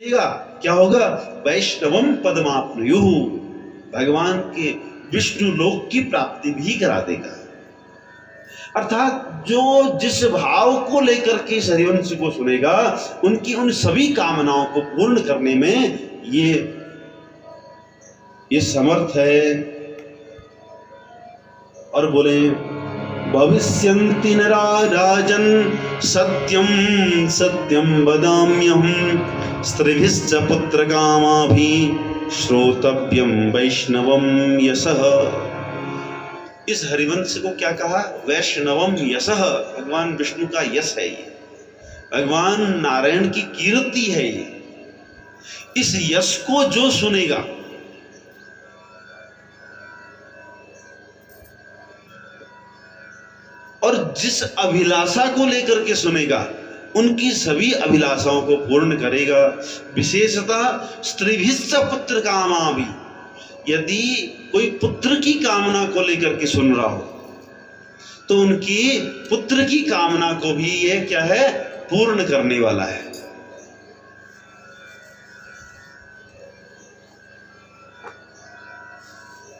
क्या होगा? वैष्णवम पदमाप्नुयुः, भगवान के विष्णु लोक की प्राप्ति भी करा देगा। अर्थात जो जिस भाव को लेकर के इस हरिवंश को सुनेगा, उनकी उन सभी कामनाओं को पूर्ण करने में ये समर्थ है। और बोले भविष्यन्ति नरा राजन् सत्यं सत्यं वदाम्यहम् स्त्रीभिश्च पुत्रकामाभिः श्रोतव्यं वैष्णवं यशः। इस हरिवंश को क्या कहा? वैष्णवम यशः, भगवान विष्णु का यश है ये, भगवान नारायण की कीर्ति है ये। इस यश को जो सुनेगा, और जिस अभिलाषा को लेकर के सुनेगा, उनकी सभी अभिलाषाओं को पूर्ण करेगा। विशेषतः स्त्रीभिश्च पुत्र कामाभि, यदि कोई पुत्र की कामना को लेकर के सुन रहा हो तो उनकी पुत्र की कामना को भी ये क्या है? पूर्ण करने वाला है।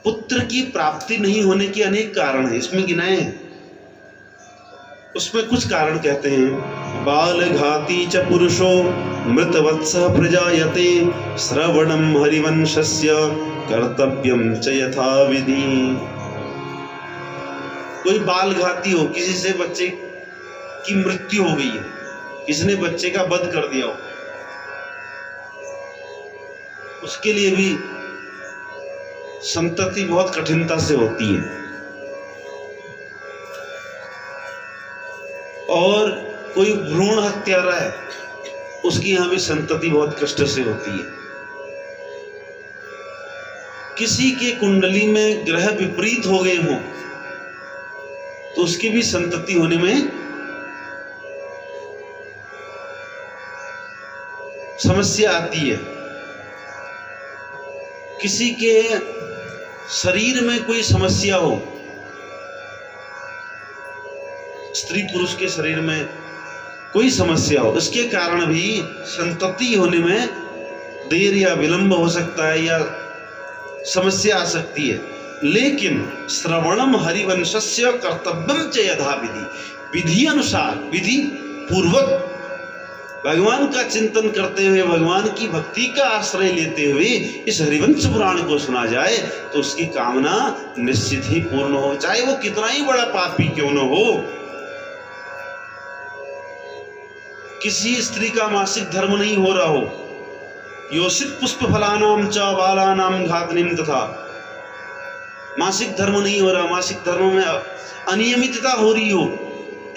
पुत्र की प्राप्ति नहीं होने के अनेक कारण है, इसमें गिनाए हैं। उसमें कुछ कारण कहते हैं, बालघाती च पुरुषो मृतवत्सः प्रजायते श्रवणं हरिवंशस्य कर्तव्यं च यथा विधि। कोई बालघाती हो, किसी से बच्चे की मृत्यु हो गई है, किसी ने बच्चे का वध कर दिया हो, उसके लिए भी संतति बहुत कठिनता से होती है। और कोई भ्रूण हत्यारा है, उसकी यहां भी संतति बहुत कष्ट से होती है। किसी के कुंडली में ग्रह विपरीत हो गए हों तो उसकी भी संतति होने में समस्या आती है। किसी के शरीर में कोई समस्या हो, स्त्री पुरुष के शरीर में कोई समस्या हो, उसके कारण भी संतति होने में देर या विलंब हो सकता है या समस्या आ सकती है। लेकिन श्रवणम हरिवंशस्य कर्तव्यम च यथा विधि, विधि अनुसार, विधि पूर्वक भगवान का चिंतन करते हुए, भगवान की भक्ति का आश्रय लेते हुए इस हरिवंश पुराण को सुना जाए तो उसकी कामना निश्चित ही पूर्ण हो, चाहे वो कितना ही बड़ा पापी क्यों न हो। किसी स्त्री का मासिक धर्म नहीं हो रहा हो, योषित पुष्प फलानाम च बालानाम घातनीम, तथा मासिक धर्म नहीं हो रहा, मासिक धर्म में अनियमितता हो रही हो,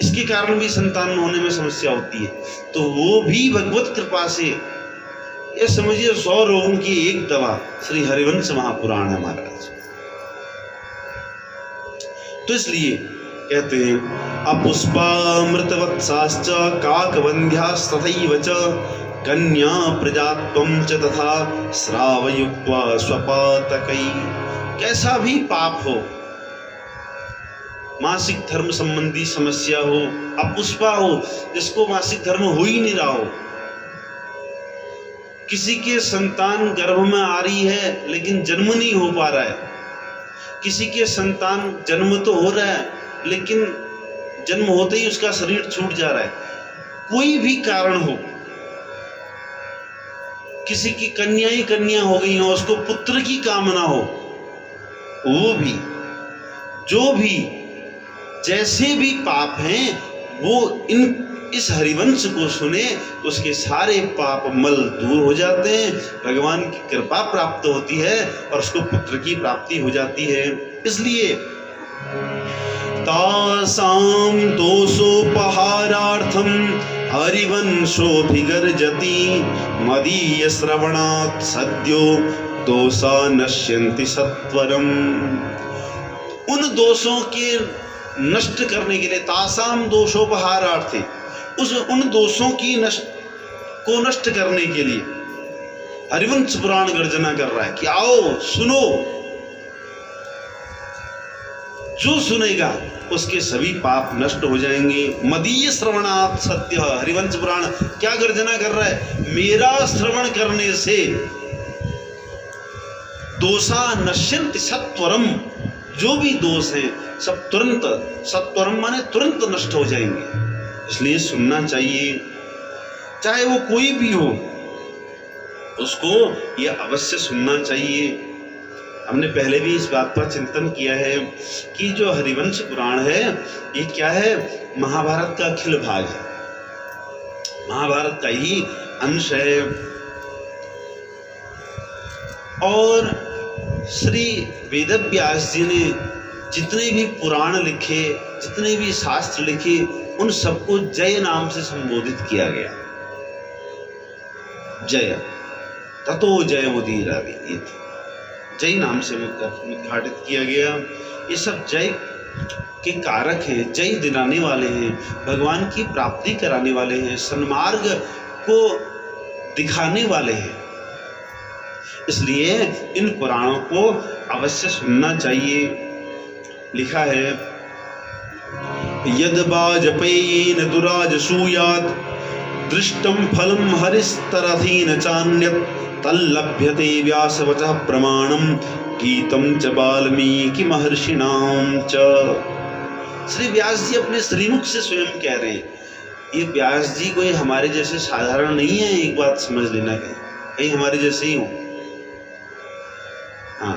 इसके कारण भी संतान होने में समस्या होती है, तो वो भी भगवत कृपा से, ये समझिए 100 रोगों की एक दवा श्री हरिवंश महापुराण है महाराज। तो इसलिए कहते हैं अपुष्पामृतवत्साश्च काकवन्ध्यास्तथैव च कन्या प्रजात्वं च तथा श्रावयुक्त्वा स्वपातकै। कैसा भी पाप हो, मासिक धर्म संबंधी समस्या हो, अपुष्पा हो, जिसको मासिक धर्म हो ही नहीं रहा हो, किसी के संतान गर्भ में आ रही है लेकिन जन्म नहीं हो पा रहा है, किसी के संतान जन्म तो हो रहा है लेकिन जन्म होते ही उसका शरीर छूट जा रहा है, कोई भी कारण हो, किसी की कन्या ही कन्या हो गई हो, उसको पुत्र की कामना हो, वो भी, जो भी जैसे भी पाप हैं वो इस हरिवंश को सुने तो उसके सारे पाप मल दूर हो जाते हैं, भगवान की कृपा प्राप्त होती है और उसको पुत्र की प्राप्ति हो जाती है। इसलिए तासाम दोषोपहारार्थम हरिवंशोऽभिगर्जति मदीय श्रवणात् सद्यो दोषा नश्यन्ति सत्वरम। उन दोषों के नष्ट करने के लिए, तासाम दोषोपहारार्थे, उन दोषों की नष्ट करने के लिए हरिवंश पुराण गर्जना कर रहा है कि आओ सुनो, जो सुनेगा उसके सभी पाप नष्ट हो जाएंगे। मदीय श्रवणात् सत्य, हरिवंश पुराण क्या गर्जना कर रहा है, मेरा श्रवण करने से दोषा नश्यन्ति सत्वरम, जो भी दोष हैं सब तुरंत, सत्वरम माने तुरंत नष्ट हो जाएंगे। इसलिए सुनना चाहिए, चाहे वो कोई भी हो, उसको यह अवश्य सुनना चाहिए। हमने पहले भी इस बात पर चिंतन किया है कि जो हरिवंश पुराण है ये क्या है, महाभारत का अखिल भाग है, महाभारत का ही अंश है। और श्री वेदव्यास जी ने जितने भी पुराण लिखे, जितने भी शास्त्र लिखे, उन सबको जय नाम से संबोधित किया गया। जय ततो जय मुदीरये, जय नाम से उद्घाटित किया गया। ये सब जय के कारक हैं, जय दिलाने वाले हैं, भगवान की प्राप्ति कराने वाले हैं, सन्मार्ग को दिखाने वाले हैं। इसलिए इन पुराणों को अवश्य सुनना चाहिए। लिखा है, यद वाजपेयेन दुराजसूयात् दृष्टं फलं हरिस्तरथेन चान्यत् तल्लभ्यते व्यासवचः प्रमाणं गीतं च वाल्मीकि महर्षिणां च। श्री व्यास जी अपने श्रीमुख से स्वयं कह रहे हैं। ये व्यास जी कोई हमारे जैसे साधारण नहीं है, एक बात समझ लेना, कहीं हमारे जैसे ही हो। हाँ,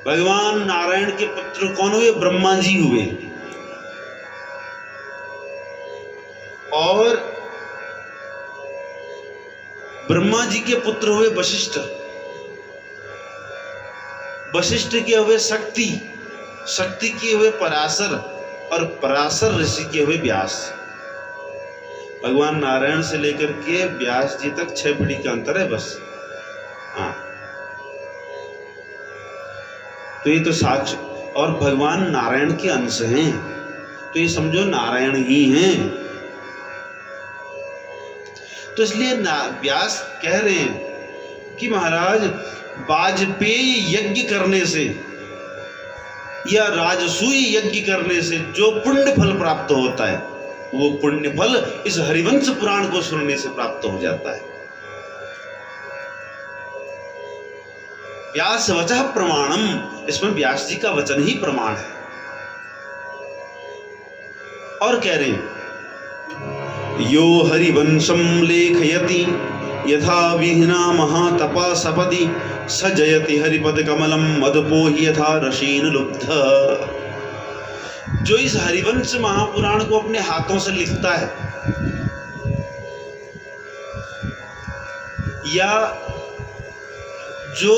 भगवान नारायण के पुत्र कौन हुए, ब्रह्मा जी हुए, और ब्रह्मा जी के पुत्र हुए वशिष्ठ, वशिष्ठ के हुए शक्ति, शक्ति के हुए पराशर, और पराशर ऋषि के हुए व्यास। भगवान नारायण से लेकर के व्यास जी तक 6 पीढ़ी का अंतर है बस। हाँ, तो ये तो साक्ष, और भगवान नारायण के अंश हैं, तो ये समझो नारायण ही हैं। तो इसलिए व्यास कह रहे हैं कि महाराज, वाजपेयी यज्ञ करने से या राजसूय यज्ञ करने से जो पुण्य फल प्राप्त होता है, वो पुण्य फल इस हरिवंश पुराण को सुनने से प्राप्त हो जाता है। व्यास वचः प्रमाणम, इसमें व्यास जी का वचन ही प्रमाण है। और कह रहे हैं, यो हरिवंशं लेखयति यथा विहिना महातपा सपदि स जयति हरिपद कमलम मदपोहि यथा रशीन लुब्ध। जो इस हरिवंश महापुराण को अपने हाथों से लिखता है या जो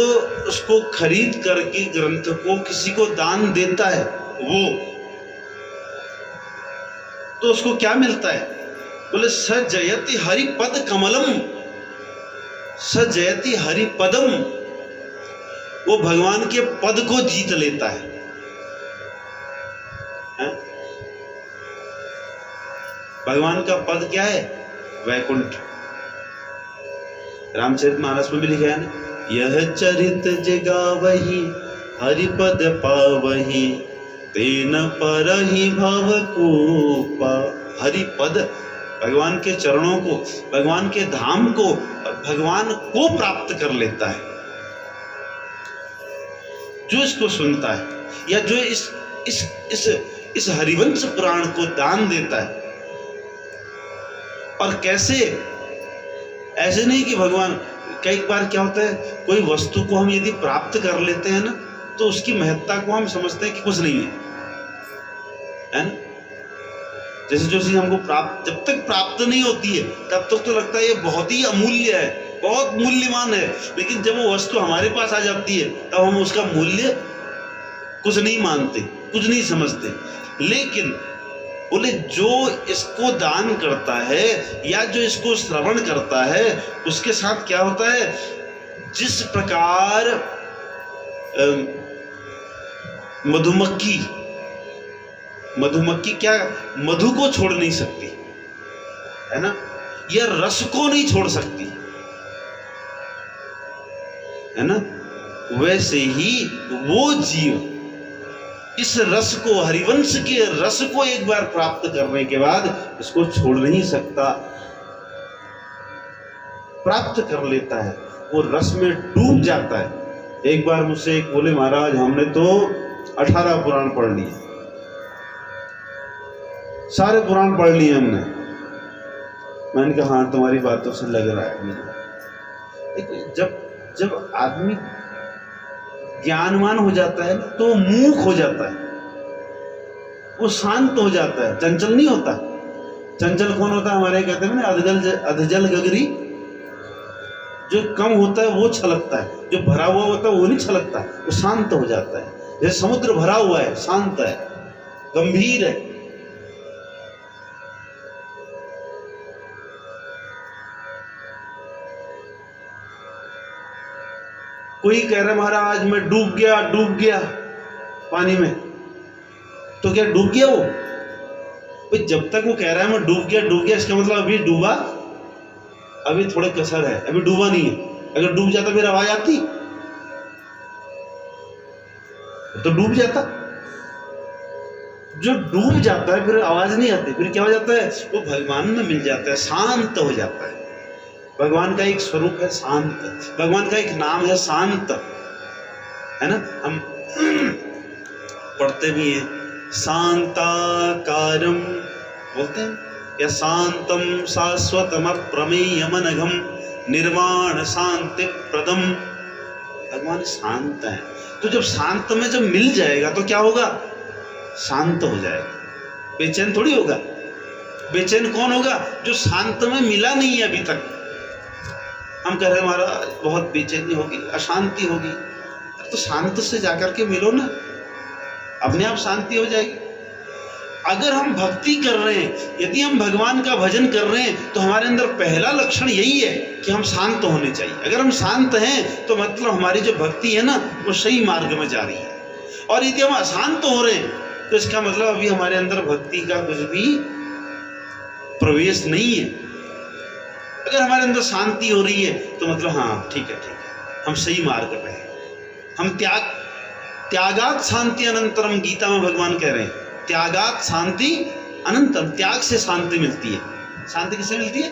उसको खरीद करके ग्रंथ को किसी को दान देता है, वो तो उसको क्या मिलता है, बोले स जयति हरिपद कमलम, स जयति हरिपदम, वो भगवान के पद को जीत लेता है। भगवान का पद क्या है, वैकुंठ। रामचरितमानस में भी लिखा है ना, यह चरित जगावहि हरिपद पावहि तेन परहि भवकूपा। हरिपद, भगवान के चरणों को, भगवान के धाम को, भगवान को प्राप्त कर लेता है जो इसको सुनता है, या जो इस हरिवंश पुराण को दान देता है। और कैसे, ऐसे नहीं कि भगवान, कई बार क्या होता है, कोई वस्तु को हम यदि प्राप्त कर लेते हैं ना, तो उसकी महत्ता को हम समझते हैं कि कुछ नहीं है ना। जैसे जो चीज हमको प्राप्त, जब तक प्राप्त नहीं होती है तब तक तो लगता है ये बहुत ही अमूल्य है, बहुत मूल्यवान है, लेकिन जब वो वस्तु हमारे पास आ जाती है तब हम उसका मूल्य कुछ नहीं मानते, कुछ नहीं समझते। लेकिन बोले जो इसको दान करता है या जो इसको श्रवण करता है, उसके साथ क्या होता है, जिस प्रकार मधुमक्खी क्या मधु को छोड़ नहीं सकती है ना, या रस को नहीं छोड़ सकती है ना, वैसे ही वो जीव इस रस को, हरिवंश के रस को एक बार प्राप्त करने के बाद इसको छोड़ नहीं सकता, प्राप्त कर लेता है, वो रस में डूब जाता है। एक बार मुझसे एक बोले, महाराज हमने तो 18 पुराण पढ़ लिए, सारे पुराण पढ़ लिए हमने। मैंने कहा हाँ तुम्हारी बातों से लग रहा है मुझे। जब आदमी ज्ञानवान हो जाता है तो मूक हो जाता है, वो शांत हो जाता है, चंचल नहीं होता। चंचल कौन होता है? हमारे कहते हैं ना अधजल गगरी, जो कम होता है वो छलकता है, जो भरा हुआ होता है वो नहीं छलकता, वो शांत हो जाता है। जैसे समुद्र भरा हुआ है, शांत है, गंभीर है। कोई कह रहा है महाराज मैं डूब गया पानी में, तो क्या डूब गया वो? भाई जब तक वो कह रहा है मैं डूब गया, इसका मतलब अभी डूबा, अभी थोड़े कसर है, अभी डूबा नहीं है। अगर डूब जाता फिर आवाज आती तो डूब जाता। जो डूब जाता है फिर आवाज नहीं आती, फिर क्या हो जाता है? वो भगवान में मिल जाता है, शांत हो जाता है। भगवान का एक स्वरूप है शांत, भगवान का एक नाम है शांत, है ना। हम पढ़ते भी हैं शांताकारम बोलते हैं, या शांतम शाश्वतम अप्रमेयमनघम निर्वाण शांति प्रदम। भगवान शांत है, तो जब शांत में जब मिल जाएगा तो क्या होगा? शांत हो जाएगा, बेचैन थोड़ी होगा। बेचैन कौन होगा? जो शांत में मिला नहीं है अभी तक। हम कह रहे हैं महाराज बहुत बेचैनी होगी, अशांति होगी, तो शांत से जाकर के मिलो ना, अपने आप शांति हो जाएगी। अगर हम भक्ति कर रहे हैं, यदि हम भगवान का भजन कर रहे हैं, तो हमारे अंदर पहला लक्षण यही है कि हम शांत होने चाहिए। अगर हम शांत हैं तो मतलब हमारी जो भक्ति है ना वो सही मार्ग में जा रही है। और यदि हम अशांत हो रहे हैं तो इसका मतलब अभी हमारे अंदर भक्ति का कुछ भी प्रवेश नहीं है। अगर हमारे अंदर शांति हो रही है तो मतलब हाँ ठीक है, हम सही मार्ग पे हैं। हम त्यागात शांति अनंतरम, गीता में भगवान कह रहे हैं त्यागात शांति अनंतरम, त्याग से शांति मिलती है। शांति किससे मिलती है?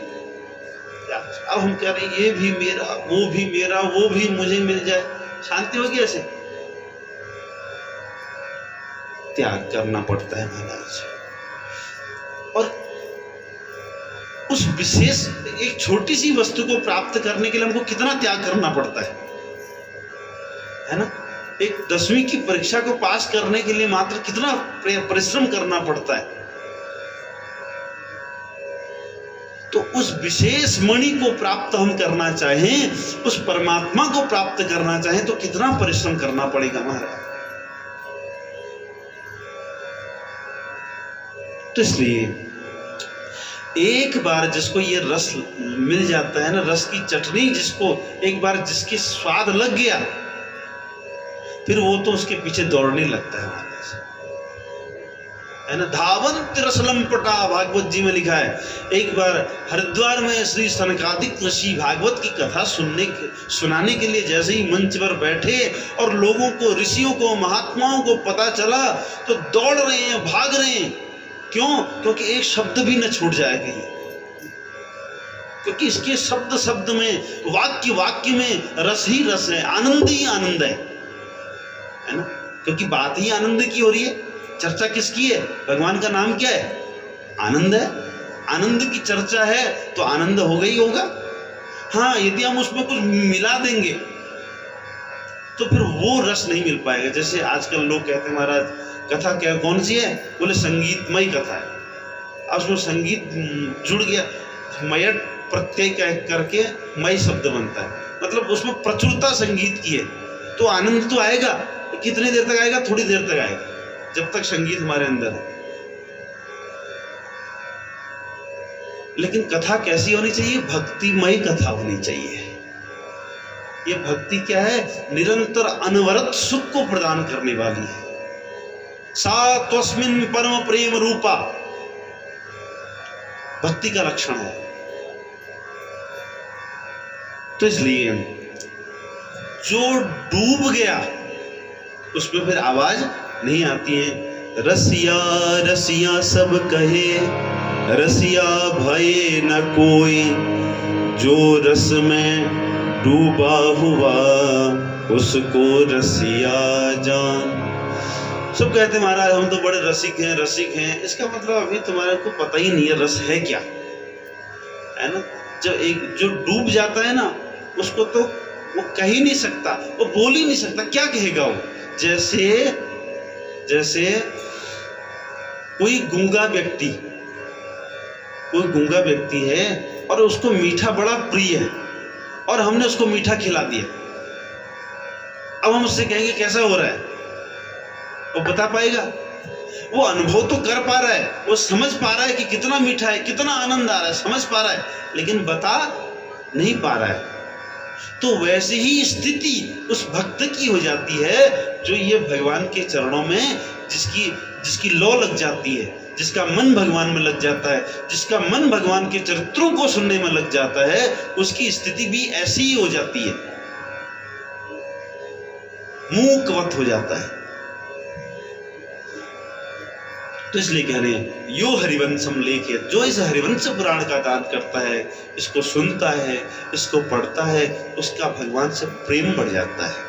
अब हम कह रहे हैं ये भी मेरा, वो भी मेरा, वो भी मुझे मिल जाए, शांति होगी ऐसे? त्याग करना पड़ता है महाराज। और उस विशेष एक छोटी सी वस्तु को प्राप्त करने के लिए हमको कितना त्याग करना पड़ता है ना। एक 10वीं की परीक्षा को पास करने के लिए मात्र कितना परिश्रम करना पड़ता है। तो उस विशेष मणि को प्राप्त हम करना चाहें, उस परमात्मा को प्राप्त करना चाहें, तो कितना परिश्रम करना पड़ेगा महाराज। तो इसलिए एक बार जिसको ये रस मिल जाता है ना, रस की चटनी जिसको एक बार जिसकी स्वाद लग गया, फिर वो तो उसके पीछे दौड़ने लगता है महाराज, है ना। धावंत रसलंपटा, भागवत जी में लिखा है। एक बार हरिद्वार में श्री सनकादिक ऋषि भागवत की कथा सुनाने के लिए जैसे ही मंच पर बैठे और लोगों को, ऋषियों को, महात्माओं को पता चला तो दौड़ रहे हैं, भाग रहे हैं। क्यों? क्योंकि एक शब्द भी न छूट जाएगा ये, क्योंकि इसके शब्द शब्द में, वाक्य वाक्य में रस ही रस है, आनंद ही आनंद है ना। क्योंकि बात ही आनंद की हो रही है, चर्चा किसकी है? भगवान का नाम क्या है? आनंद है। आनंद की चर्चा है तो आनंद होगा ही होगा। हाँ, यदि हम उसमें कुछ मिला देंगे तो फिर वो रस नहीं मिल पाएगा। जैसे आजकल लोग कहते हैं महाराज कथा क्या कौन सी है? बोले संगीतमय कथा है। अब उसमें संगीत जुड़ गया, मयट प्रत्यय करके मय शब्द बनता है, मतलब उसमें प्रचुरता संगीत की है, तो आनंद तो आएगा। कितनी देर तक आएगा? थोड़ी देर तक आएगा, जब तक संगीत हमारे अंदर है। लेकिन कथा कैसी होनी चाहिए? भक्तिमय कथा होनी चाहिए। ये भक्ति क्या है? निरंतर अनवरत सुख को प्रदान करने वाली है। सा त्वस्मिन् परम प्रेम रूपा, भक्ति का लक्षण है। तो इसलिए जो डूब गया उसमें फिर आवाज नहीं आती हैं। रसिया रसिया सब कहे, रसिया भये न कोई, जो रस में डूबा हुआ उसको रसिया जान। सब कहते हैं महाराज हम तो बड़े रसिक हैं। इसका मतलब अभी तुम्हारे को पता ही नहीं है रस है क्या, है ना। जब एक जो डूब जाता है ना, उसको तो वो कह ही नहीं सकता, वो बोल ही नहीं सकता, क्या कहेगा वो। जैसे कोई गूंगा व्यक्ति है और उसको मीठा बड़ा प्रिय है और हमने उसको मीठा खिला दिया। अब हम उससे कहेंगे कैसा हो रहा है, वो बता पाएगा? वो अनुभव तो कर पा रहा है, वो समझ पा रहा है कि कितना मीठा है, कितना आनंद आ रहा है, समझ पा रहा है, लेकिन बता नहीं पा रहा है। तो वैसे ही स्थिति उस भक्त की हो जाती है जो ये भगवान के चरणों में जिसकी लौ लग जाती है, जिसका मन भगवान में लग जाता है, जिसका मन भगवान के चरित्रों को सुनने में लग जाता है, उसकी स्थिति भी ऐसी ही हो जाती है, मूकवत हो जाता है। तो इसलिए कह रहे हैं यो हरिवंशम लेके, जो इस हरिवंश पुराण का गान करता है, इसको सुनता है, इसको पढ़ता है, उसका भगवान से प्रेम बढ़ जाता है।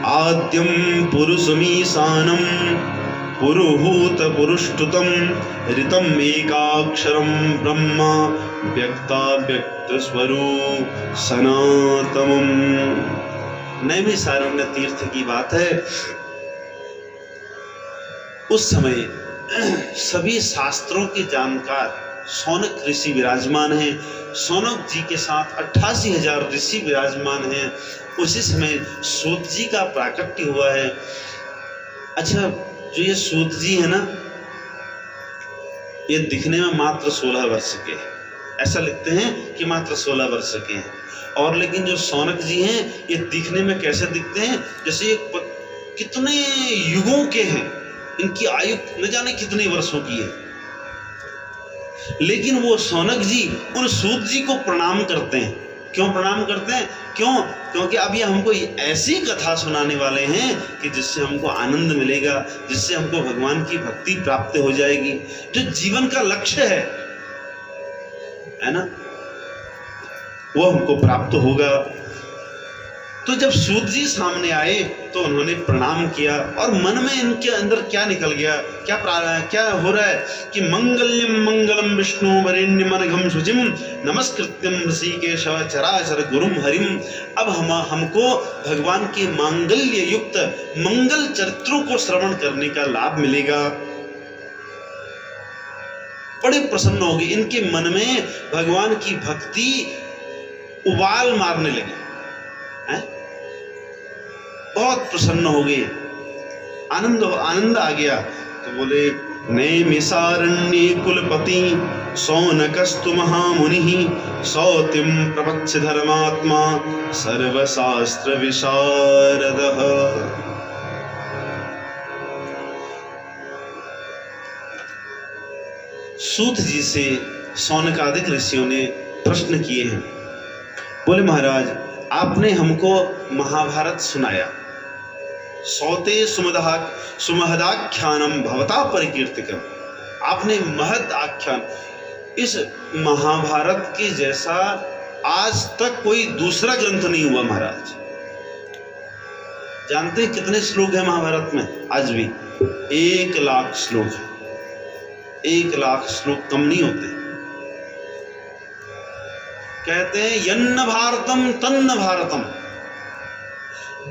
आद्यम पुरुषमीशानम पुरुहूत पुरुष्टुतम ऋतम एकाक्षरम ब्रह्म व्यक्ता व्यक्त स्वरूप सनातनम। नैमिषारण्य तीर्थ की बात है। उस समय सभी शास्त्रों के जानकार सौनक ऋषि विराजमान हैं। सौनक जी के साथ 88,000 ऋषि विराजमान हैं। उसी समय सूत जी का प्राकट्य हुआ है। अच्छा, जो ये सूत जी है ना, ये दिखने में मात्र 16 वर्ष के, ऐसा लिखते हैं कि मात्र 16 वर्ष के हैं। और लेकिन जो सौनक जी हैं, ये दिखने में कैसे दिखते हैं, जैसे ये कितने युगों के हैं, इनकी आयु न जाने कितने वर्षों की है। लेकिन वो सौनक जी उन सूत जी को प्रणाम करते हैं। क्यों प्रणाम करते हैं? क्योंकि अब ये हमको ऐसी कथा सुनाने वाले हैं कि जिससे हमको आनंद मिलेगा, जिससे हमको भगवान की भक्ति प्राप्त हो जाएगी, जो जीवन का लक्ष्य है ना, वो हमको प्राप्त होगा। तो जब सूत जी सामने आए तो उन्होंने प्रणाम किया और मन में इनके अंदर क्या निकल गया, क्या हो रहा है कि मंगल्यम मंगलम विष्णु वरेण्यम अनघम शुचिम नमस्कृत्यम ऋषिकेश चराचर गुरुम हरिम। अब हमको भगवान के मांगल्य युक्त मंगल चरित्रों को श्रवण करने का लाभ मिलेगा। बड़े प्रसन्न हो गए, इनके मन में भगवान की भक्ति उबाल मारने लगी, बहुत प्रसन्न हो गए, आनंद आ गया। तो बोले नैमिषारण्ये कुलपति सौनकस्तु महामुनि सौतिम प्रपच्छ धर्मात्मा सर्वशास्त्र विशारदः। सूत जी से सौनकादिक ऋषियों ने प्रश्न किए हैं। बोले महाराज, आपने हमको महाभारत सुनाया, सौते सुमहदाख्यानम भवता परिकीर्तिकम। आपने महद आख्यान, इस महाभारत के जैसा आज तक कोई दूसरा ग्रंथ नहीं हुआ महाराज। जानते हैं कितने श्लोक हैं महाभारत में? आज भी 1 लाख श्लोक है। 1 लाख श्लोक कम नहीं होते। कहते हैं यन्न भारतम तन्न भारतम,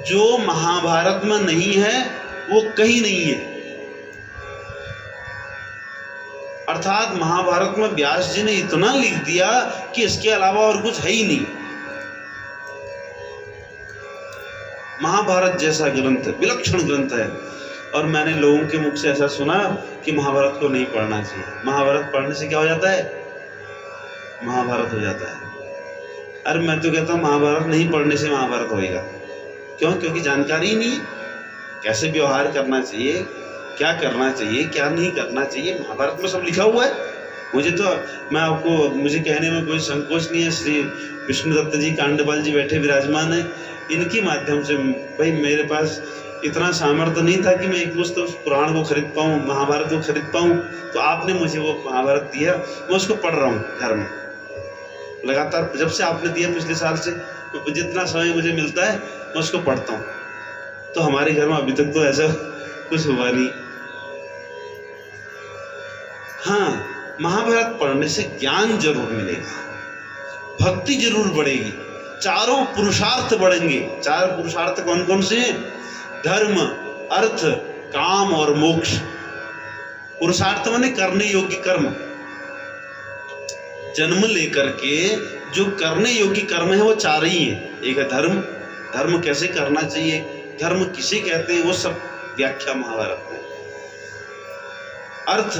जो महाभारत में नहीं है वो कहीं नहीं है। अर्थात महाभारत में व्यास जी ने इतना लिख दिया कि इसके अलावा और कुछ है ही नहीं। महाभारत जैसा ग्रंथ, विलक्षण ग्रंथ है। और मैंने लोगों के मुख से ऐसा सुना कि महाभारत को नहीं पढ़ना चाहिए। महाभारत पढ़ने से क्या हो जाता है? महाभारत हो जाता है। अरे मैं तो कहता हूँ महाभारत नहीं पढ़ने से महाभारत होएगा। क्यों? क्योंकि जानकारी ही नहीं, कैसे व्यवहार करना चाहिए, क्या करना चाहिए, क्या नहीं करना चाहिए। महाभारत में सब लिखा हुआ है, मुझे तो, मैं आपको, मुझे कहने में कोई संकोच नहीं है। श्री विष्णुदत्त जी कांडपाल जी बैठे विराजमान है, इनके माध्यम से भाई मेरे पास इतना सामर्थ्य नहीं था कि मैं एक पुस्तक पुराण को खरीद पाऊँ, महाभारत को खरीद पाऊँ, तो आपने मुझे वो महाभारत दिया, मैं उसको पढ़ रहा हूँ घर में लगातार। जब से आपने दिया पिछले साल से, तो जितना समय मुझे मिलता है मैं उसको पढ़ता हूँ। तो हमारे घर में अभी तक तो ऐसा कुछ हुआ नहीं। हाँ, महाभारत पढ़ने से ज्ञान जरूर मिलेगा, भक्ति जरूर बढ़ेगी, चारों पुरुषार्थ बढ़ेंगे। चार पुरुषार्थ कौन कौन से हैं? धर्म, अर्थ, काम और मोक्ष। पुरुषार्थ माने करने योग्य कर्म। जन्म लेकर के जो करने योग्य कर्म है वो चार ही है। एक है धर्म, धर्म कैसे करना चाहिए, धर्म किसे कहते हैं, वो सब व्याख्या महाभारत में। अर्थ,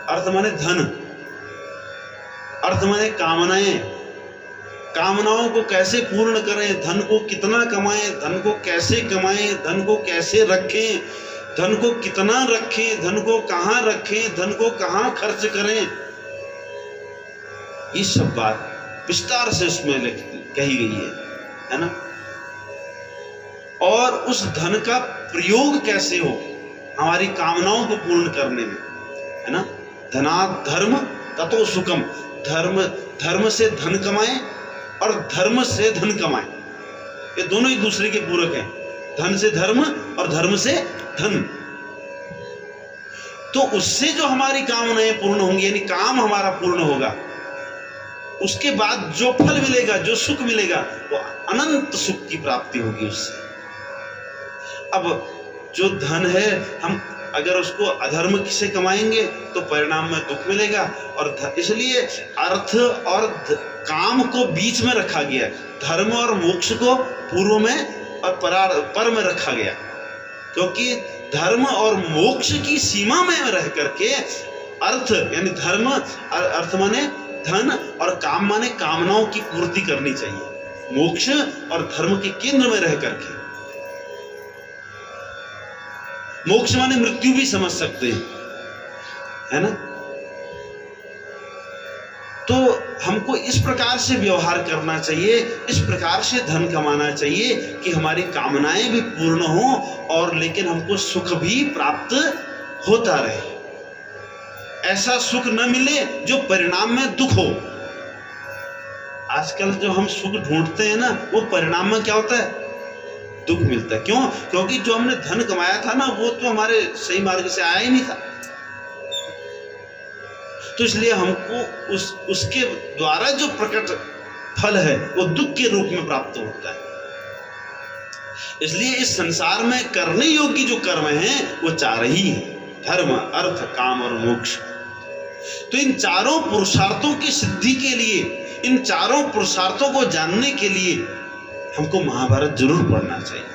अर्थ माने धन, अर्थ माने कामनाएं, कामनाओं को कैसे पूर्ण करें, धन को कितना कमाएं, धन को कैसे कमाएं, धन को कैसे रखें, धन को कितना रखें, धन को कहां रखें, धन को कहां खर्च करें, ये सब बात विस्तार से उसमें कही गई है ना। और उस धन का प्रयोग कैसे हो हमारी कामनाओं को पूर्ण करने में, है ना। धनात् धर्म ततो सुखम, धर्म, धर्म से धन कमाएं और धर्म से धन कमाएं, ये दोनों एक दूसरे के पूरक हैं। धन से धर्म और धर्म से धन। तो उससे जो हमारी कामनाएं पूर्ण होंगी, यानी काम हमारा पूर्ण होगा, उसके बाद जो फल मिलेगा, जो सुख मिलेगा, वो अनंत सुख की प्राप्ति होगी उससे। अब जो धन है, हम अगर उसको अधर्म से कमाएंगे तो परिणाम में दुख मिलेगा। और इसलिए अर्थ और काम को बीच में रखा गया, धर्म और मोक्ष को पूर्व में और पर में रखा गया, क्योंकि धर्म और मोक्ष की सीमा में रह करके अर्थ यानी धर्म, अर्थ माने धन, और काम माने कामनाओं की पूर्ति करनी चाहिए, मोक्ष और धर्म के केंद्र में रह करके। मोक्ष माने मृत्यु भी समझ सकते हैं, है ना। तो हमको इस प्रकार से व्यवहार करना चाहिए, इस प्रकार से धन कमाना चाहिए कि हमारी कामनाएं भी पूर्ण हो और लेकिन हमको सुख भी प्राप्त होता रहे। ऐसा सुख न मिले जो परिणाम में दुख हो। आजकल जो हम सुख ढूंढते हैं ना, वो परिणाम में क्या होता है, दुख मिलता है। क्यों? क्योंकि जो हमने धन कमाया था ना, वो तो हमारे सही मार्ग से आया ही नहीं था। तो इसलिए हमको उसके द्वारा जो प्रकट फल है वो दुख के रूप में प्राप्त होता है। इसलिए इस संसार में करने योग्य जो कर्म हैं वो चार ही हैं, धर्म, अर्थ, काम और मोक्ष। तो इन चारों पुरुषार्थों की सिद्धि के लिए, इन चारों पुरुषार्थों को जानने के लिए हमको महाभारत जरूर पढ़ना चाहिए।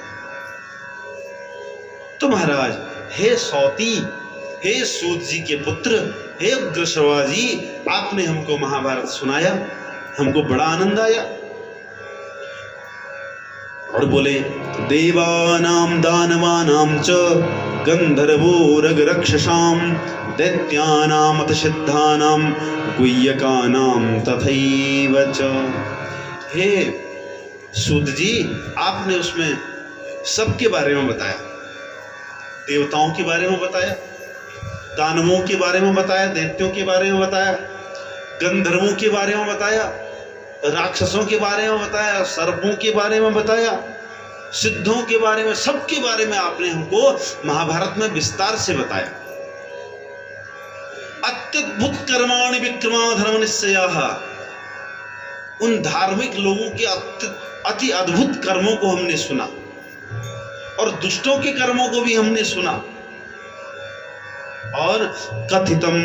तो महाराज, हे सौती, हे सूत जी के पुत्र, हे उग्रश्रवा जी, आपने हमको महाभारत सुनाया, हमको बड़ा आनंद आया। और बोले, देवानां दानवानां च गंधर्वोरगरक्षसां दैत्यानां अथ सिद्धानां गुह्यकानां तथैव च। हे सूत जी, आपने उसमें सबके बारे में बताया, देवताओं के बारे में बताया, दानवों के बारे में बताया, दैत्यों के बारे में बताया, गंधर्वों के बारे में बताया, राक्षसों के बारे में बताया, सर्पों के बारे में बताया, सिद्धों के बारे में, सबके बारे में आपने हमको महाभारत में विस्तार से बताया। अत्यद्भुत कर्माणि विक्रमा धर्म निश्चयाः, उन धार्मिक लोगों के अति अद्भुत कर्मों को हमने सुना और दुष्टों के कर्मों को भी हमने सुना। और कथितं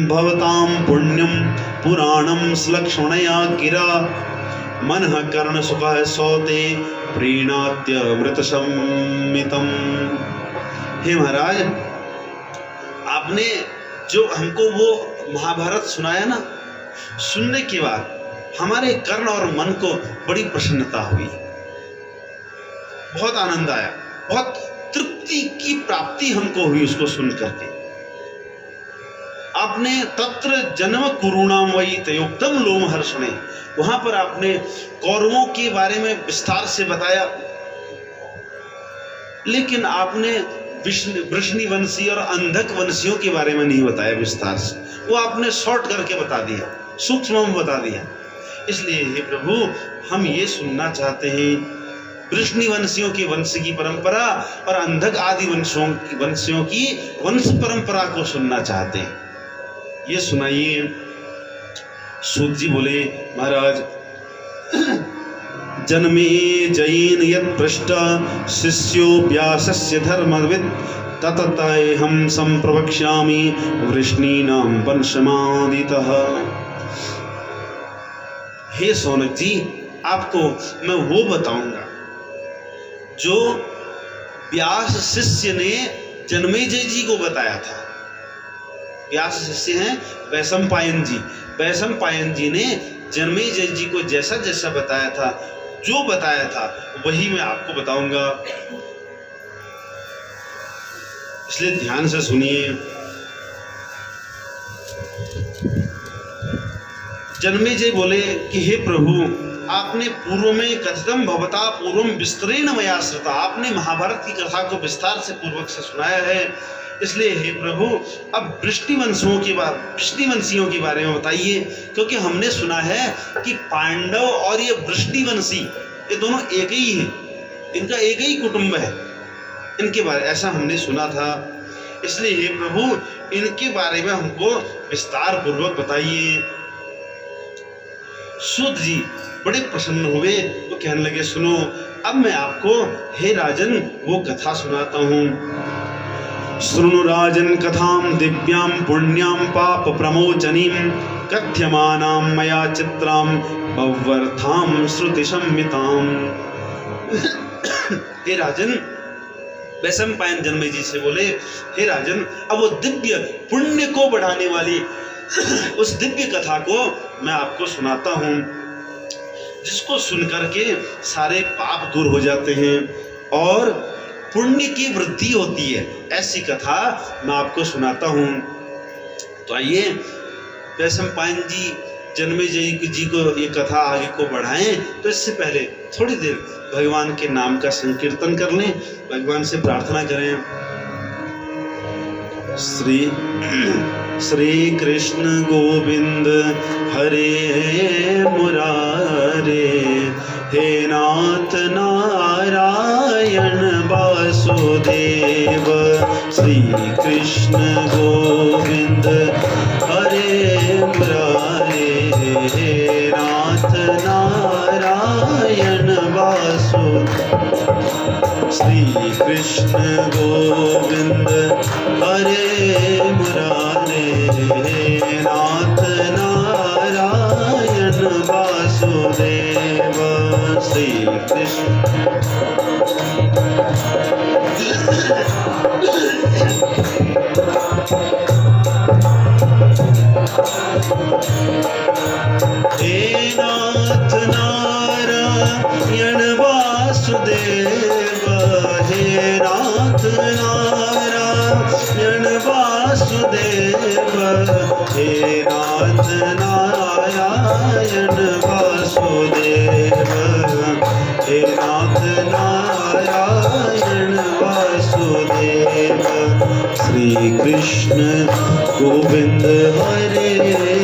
भवतां पुण्यम पुराणं श्लक्ष्मणया गिरा मनः कर्ण सुखः सौते प्रीणात्यमृत सम्मितम। हे महाराज, आपने जो हमको वो महाभारत सुनाया ना, सुनने के बाद हमारे कर्ण और मन को बड़ी प्रसन्नता हुई, बहुत आनंद आया, बहुत तृप्ति की प्राप्ति हमको हुई उसको सुन करके। आपने तत्र जन्म कुरुणाम वही तयोक्तम लोम हर्षणे, वहां पर आपने कौरवों के बारे में विस्तार से बताया, लेकिन आपने वृष्णिवंशी और अंधक वंशियों के बारे में नहीं बताया विस्तार से। वो आपने शॉर्ट करके बता दिया, सूक्ष्म में बता दिया। इसलिए हे प्रभु, हम ये सुनना चाहते हैं वृष्णिवंशियों की वंश की परंपरा और अंधक आदि वंशियों की वंश परंपरा को सुनना चाहते हैं, ये सुनाइए। सूत जी बोले, महाराज जन्मे जैन यत् पृष्ठ शिष्यो व्यासस्य धर्मविद तततैहं संप्रवक्ष्यामि वृष्णीनां वंशमादितः। हे सौनक जी, आपको मैं वो बताऊंगा जो व्यास शिष्य ने जन्मेजय जी को बताया था। व्यास शिष्य हैं वैशंपायन जी। वैशंपायन जी ने जन्मेजय जी को जैसा जैसा बताया था, जो बताया था वही मैं आपको बताऊंगा। इसलिए ध्यान से सुनिए। जन्मेजय बोले कि हे प्रभु, आपने पूर्व में कथितम भवता पूर्वम विस्तरेण मया श्रुता, आपने महाभारत की कथा को विस्तार से पूर्वक से सुनाया है। इसलिए हे प्रभु, अब वृष्णिवंशियों के बारे में बताइए, क्योंकि हमने सुना है कि पांडव और ये वृष्णिवंशी ये दोनों एक ही हैं, इनका एक ही कुटुंब है, इनके बारे ऐसा हमने सुना था। इसलिए हे प्रभु, इनके बारे में हमको विस्तार पूर्वक बताइए। सूत जी बड़े प्रसन्न हुए, वो कहने लगे, सुनो अब मैं आपको हे राजन वो कथा सुनाता हूँ। शृणु राजन कथां दिव्यां पुण्यां पाप प्रमोचनीं कथ्यमानां मया चित्रां भवर्थां श्रुति संहितां। हे राजन, वैशंपायन जन्मेजय जी से बोले, हे राजन, अब वो दिव्य पुण्य को बढ़ाने वाली उस दिव्य कथा को मैं आपको सुनाता हूँ, जिसको सुनकर के सारे पाप दूर हो जाते हैं और पुण्य की वृद्धि होती है। ऐसी कथा मैं आपको सुनाता हूँ। तो आइए वैशंपायन जी जन्मेजय जी को ये कथा आगे को बढ़ाएं। तो इससे पहले थोड़ी देर भगवान के नाम का संकीर्तन कर लें, भगवान से प्रार्थना करें। श्री कृष्ण गोविंद हरे मुरारे, हे नाथ नारायण वासुदेव। श्री कृष्ण गोविंद हरे मुरारे, हे नाथ नारायण वासुदेव। श्री कृष्ण गोविंद हरे मुरारे, हे नाथ नारायण वासुदेव। श्री कृष्ण हे नाथ नारायण वासुदेव, हे नाथ नारायण वासुदेव, हे नाथ नारायण वासुदेव, हे नाथ नारायण वासुदेव। श्री कृष्ण गोविंद हरे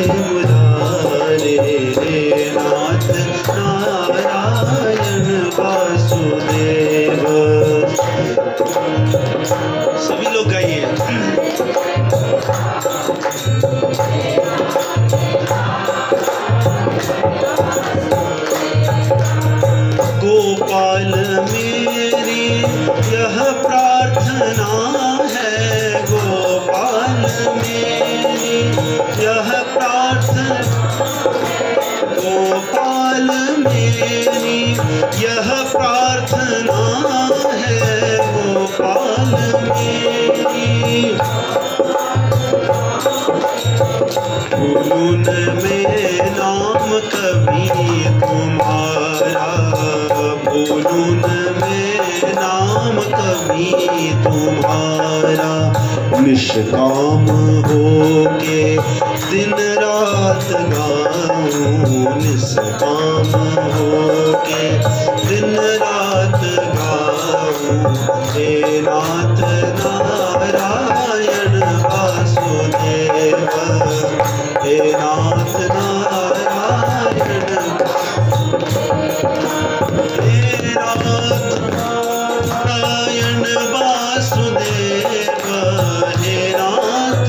मुरारे, हे नाथ नारायण वासुदेव। सभी लोग गाइए। गोपाल मेरी यह प्रार्थना है, गोपाल मेरी यह प्रार्थना, गोपाल मेरी यह प्रार्थना है, गोपाल मेरी। भूलूं में नाम कभी तुम्हारा, भूलूं में नाम कभी तुम्हारा, निष्काम होके दिन रात गाऊं, निष्काम होके दिन रात गाऊं, हे नाथ नारायण वासुदेव, हे नाथ नारायण, हे नाथ नारायण वासुदेव, हे नाथ,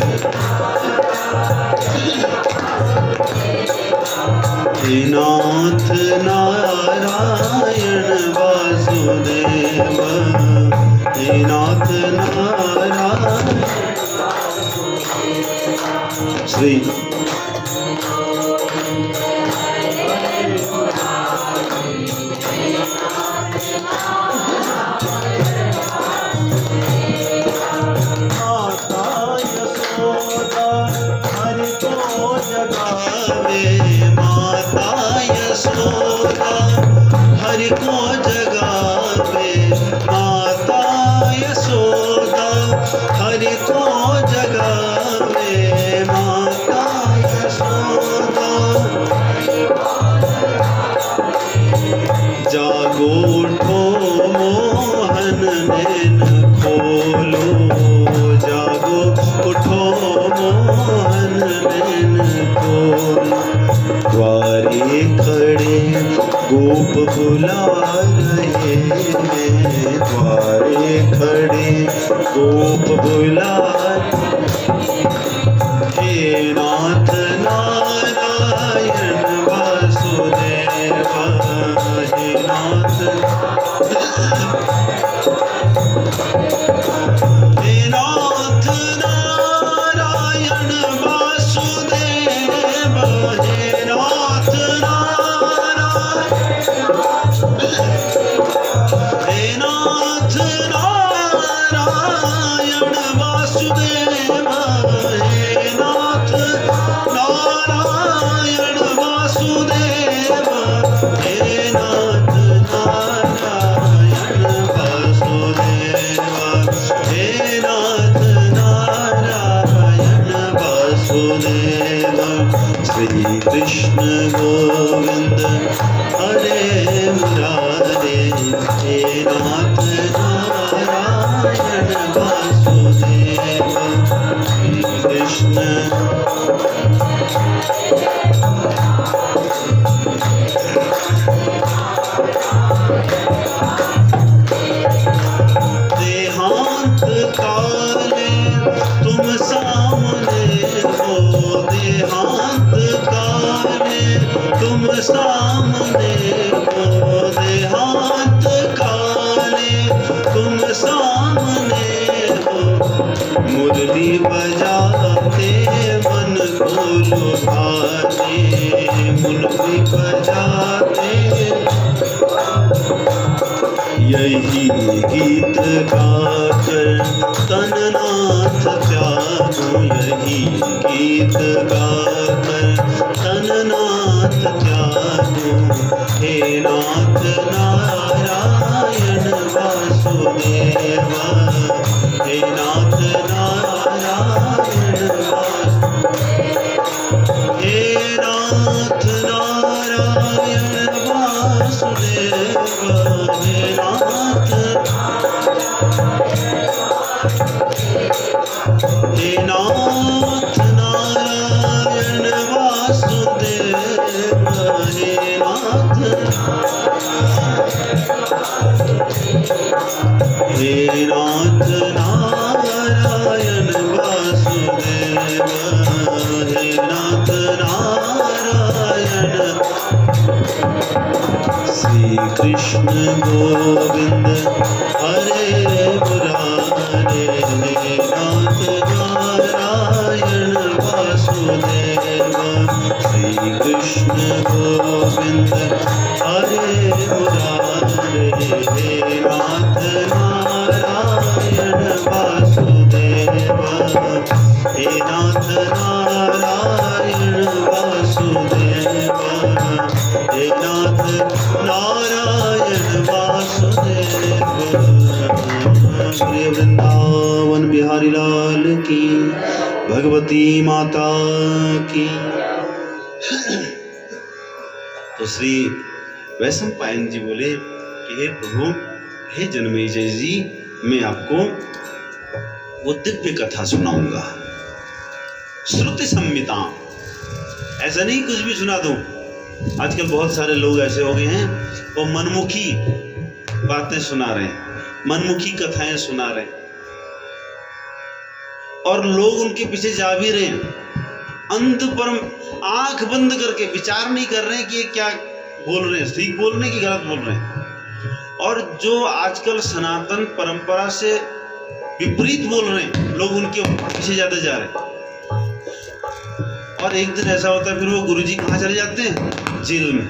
हे नाथ नारायण वासुदेव, हे नाथ नारायण। श्री हरि को जगावे, माता यशोदा हरि को जगावे, माता यशोदा। जागो उठो मोहन नैन खोलो, जागो उठो मोहन नैन खोलो, द्वारे खड़े गोप बुला रहे हैं, द्वारे खड़े गोप बुला, हे नाथ नारायण वासुदेव, हे नाथ, हे नाथ नारायण वासुदेव, हे नाथ हे नाथ नारायण वासुदेव, हे नाथ नारायण वासुदेव, हे नाथ नारायण वासुदेव, हे नाथ नारायण वासुदेव। श्री कृष्ण गोविंद हरे मुरारे, हे नाथ नारायण वासुदेव, श्री कृष्ण देहांत काले तुम सामने हो, देहांत काले तुम सामने हो, देहांत काले तुम सामने हो, मुरली बजाते मन को लुभाते, मुरली बजाते यही गीत गाकर तननाथ त्यागो, यही गीत गाकर तननाथ त्यागो, हे नाथ नारायण वासुदेव, हे नाथ नारायण वासुदेव, हे नाथ नारायण वासुदेव, हे नाथ, हे नाथ नारायण वासुदेव, हे नाथ, हे नाथ नारायण वासुदेव, हे नाथ नारायण। श्री कृष्ण गोविंद हरे मुरारे, हे नाथ नारायण वासुदेव, श्री कृष्ण गोविंद हरे मुरारे, हे नाथ नारायण वासुदेव, हे नाथ नारायण वासुदेव, हे नाथ नारायण वासुदेव। श्री वृंदावन बिहारी लाल की भगवती माता की। तो श्री वैशंपायन जी बोले कि हे प्रभु, हे जन्मेजय जी, मैं आपको वो दिव्य कथा सुनाऊंगा, श्रुति संहिता। ऐसा नहीं कुछ भी सुना दूं। आजकल बहुत सारे लोग ऐसे हो गए हैं, वो मनमुखी बातें सुना रहे हैं, मनमुखी कथाएं सुना रहे हैं, और लोग उनके पीछे जा भी रहे हैं। अंत पर आंख बंद करके विचार नहीं कर रहे हैं कि ये क्या बोल रहे हैं, ठीक बोल रहे हैं कि गलत बोल रहे हैं। और जो आजकल सनातन परंपरा से विपरीत बोल रहे हैं, लोग उनके पीछे जाते जा रहे हैं। और एक दिन ऐसा होता है, फिर वो गुरुजी कहाँ चले जाते हैं? जेल में।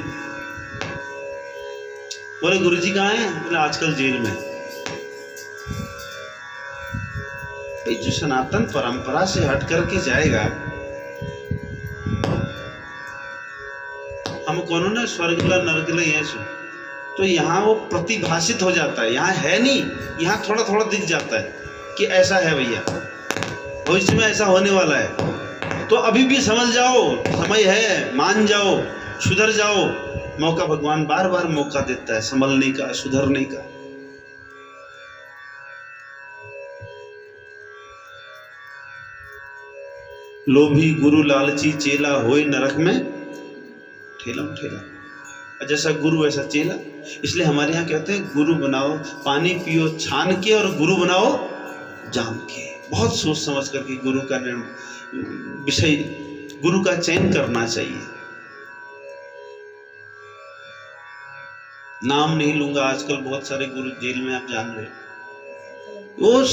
बोले गुरुजी कहाँ हैं? बोले आजकल जेल में। भाई जो सनातन परंपरा से हट करके जाएगा, हम कौन ना स्वर्गला नरकला ये सु, तो यहाँ वो प्रतिभाषित हो जाता है। यहाँ है नहीं, यहाँ थोड़ा थोड़ा दिख जाता है कि ऐसा है भैया, भविष्य में ऐसा होने वाला है। तो अभी भी समझ जाओ, समय है, मान जाओ, सुधर जाओ। मौका भगवान बार बार मौका देता है संभलने का, सुधरने का। लोभी गुरु लालची चेला होए नरक में ठेलम ठेला। जैसा गुरु वैसा चेला। इसलिए हमारे यहाँ कहते हैं गुरु बनाओ, पानी पियो छान के, और गुरु बनाओ जान के। बहुत सोच समझ करके गुरु का विषय, गुरु का चयन करना चाहिए। नाम नहीं लूंगा, आजकल बहुत सारे गुरु जेल में, आप जान रहे हो। वो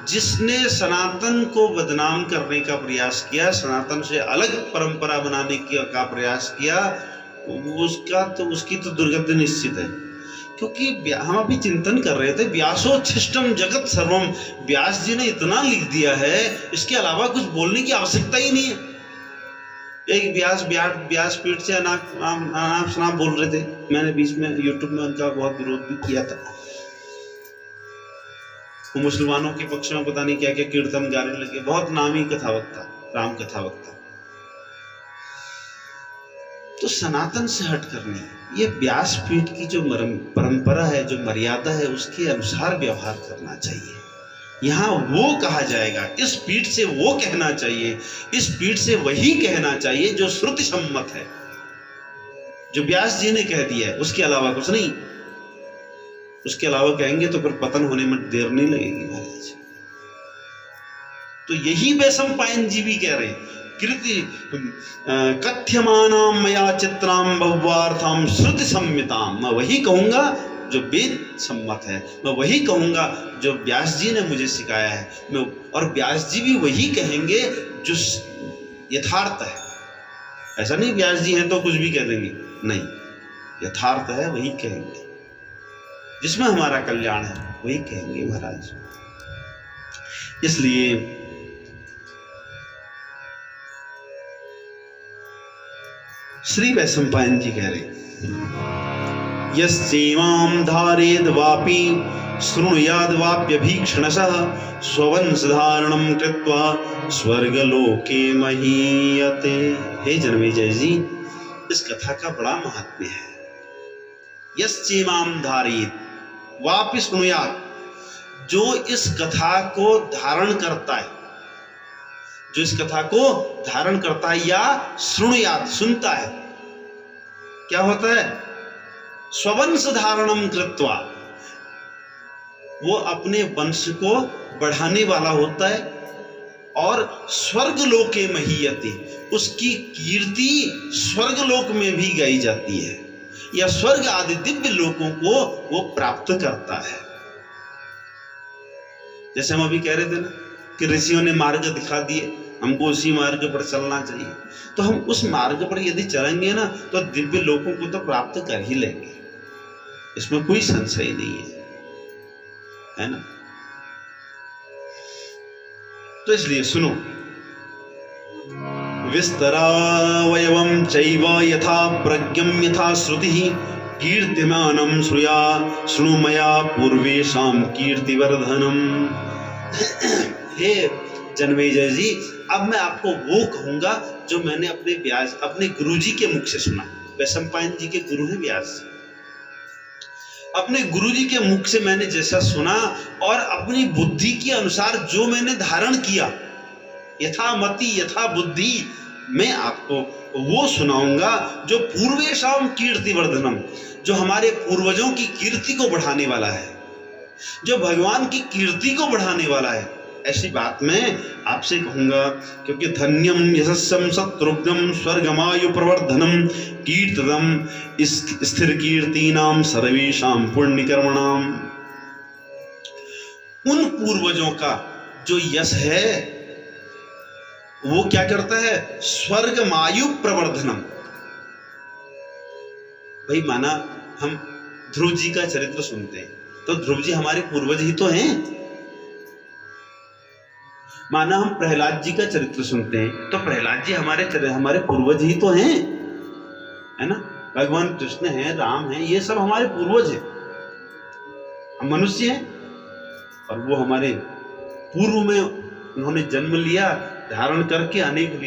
जिसने सनातन को बदनाम करने का प्रयास किया, सनातन से अलग परंपरा बनाने का प्रयास किया, उसकी तो दुर्गति निश्चित है। क्योंकि हम अभी चिंतन कर रहे थे, व्यासोच्छिष्टम जगत सर्वम, व्यास जी ने इतना लिख दिया है, इसके अलावा कुछ बोलने की आवश्यकता ही नहीं है। एक व्यासपीठ से अनाप शनाप बोल रहे थे, मैंने बीच में यूट्यूब में उनका बहुत विरोध भी किया था। वो मुसलमानों के पक्ष में पता नहीं क्या क्या कीर्तन गाने लगे, बहुत नामी कथावक्ता, राम कथावक्ता। तो सनातन से हट करनी, ये व्यासपीठ की जो परंपरा है, जो मर्यादा है, उसके अनुसार व्यवहार करना चाहिए। यहाँ वो कहा जाएगा, इस पीठ से वो कहना चाहिए, इस पीठ से वही कहना चाहिए जो श्रुति सम्मत है, जो व्यास जी ने कह दिया है, उसके अलावा कुछ नहीं। उसके अलावा कहेंगे तो फिर पतन होने में देर नहीं लगेगी महाराज। तो यही वैशंपायन जी भी कह रहे हैं, कृति कथ्यमानाम मया चित्राम बहुवार्थाम श्रुति संहिताम। मैं वही कहूंगा जो वेद सम्मत है, मैं वही कहूंगा जो व्यास जी ने मुझे सिखाया है, मैं, और व्यास जी भी वही कहेंगे जो यथार्थ है। ऐसा नहीं व्यास जी हैं तो कुछ भी कह देंगे, नहीं, यथार्थ है वही कहेंगे, जिसमें हमारा कल्याण है वही कहेंगे महाराज। इसलिए श्री वैशंपायन जी कह रहे, यस्येमां धारेद वापि शृणुयाद वाप्यभीक्षणशः स्ववंशधारणं कृत्वा स्वर्गलोके महीयते। हे जन्मेजय जी, इस कथा का बड़ा महात्म्य है। यस्येमां धारेद वापि शृणुयाद, जो इस कथा को धारण करता है, जो इस कथा को धारण करता है, या शृणुयाद, सुनता है, क्या होता है? स्ववंश धारणम कृत्वा, वो अपने वंश को बढ़ाने वाला होता है, और स्वर्गलोके महीयते, उसकी कीर्ति स्वर्गलोक में भी गाई जाती है, या स्वर्ग आदि दिव्य लोकों को वो प्राप्त करता है। जैसे हम अभी कह रहे थे ना कि ऋषियों ने मार्ग दिखा दिए, हमको उसी मार्ग पर चलना चाहिए। तो हम उस मार्ग पर यदि चलेंगे ना, तो दिव्य लोकों को तो प्राप्त कर ही लेंगे, इसमें कोई संशय नहीं है ना। तो इसलिए सुनो, विस्तरावयवं चैव यथा प्रज्ञं यथा श्रुतिः कीर्तिमानं श्रुया शृणु मया पूर्वेषां कीर्तिवर्धनम्। हे जन्मेजय जी, अब मैं आपको वो कहूंगा जो मैंने अपने गुरुजी के मुख से सुना। वैशंपायन जी के गुरु हैं व्यास। अपने गुरुजी के मुख से मैंने जैसा सुना और अपनी बुद्धि के अनुसार जो मैंने धारण किया, यथा मति यथा बुद्धि, मैं आपको वो सुनाऊंगा जो पूर्वेशाम कीर्ति वर्धनम, जो हमारे पूर्वजों की कीर्ति को बढ़ाने वाला है, जो भगवान की कीर्ति को बढ़ाने वाला है। ऐसी बात मैं आपसे कहूंगा, क्योंकि धन्यम यशस्सम शत्रुघ्नम स्वर्गमायु प्रवर्धनम कीर्तनम स्थिर कीर्तिनाम सर्वेशाम पुण्यकर्मणाम। उन पूर्वजों का जो यश है वो क्या करता है? स्वर्गमायु प्रवर्धनम। भाई माना हम ध्रुव जी का चरित्र सुनते हैं तो ध्रुव जी हमारे पूर्वज ही तो हैं। माना हम प्रहलाद जी का चरित्र सुनते हैं तो प्रहलाद जी हमारे पूर्वज ही तो हैं, है ना। भगवान कृष्ण हैं, राम हैं, ये सब हमारे पूर्वज हैं। हम मनुष्य हैं और वो हमारे पूर्व में उन्होंने जन्म लिया, धारण करके अनेक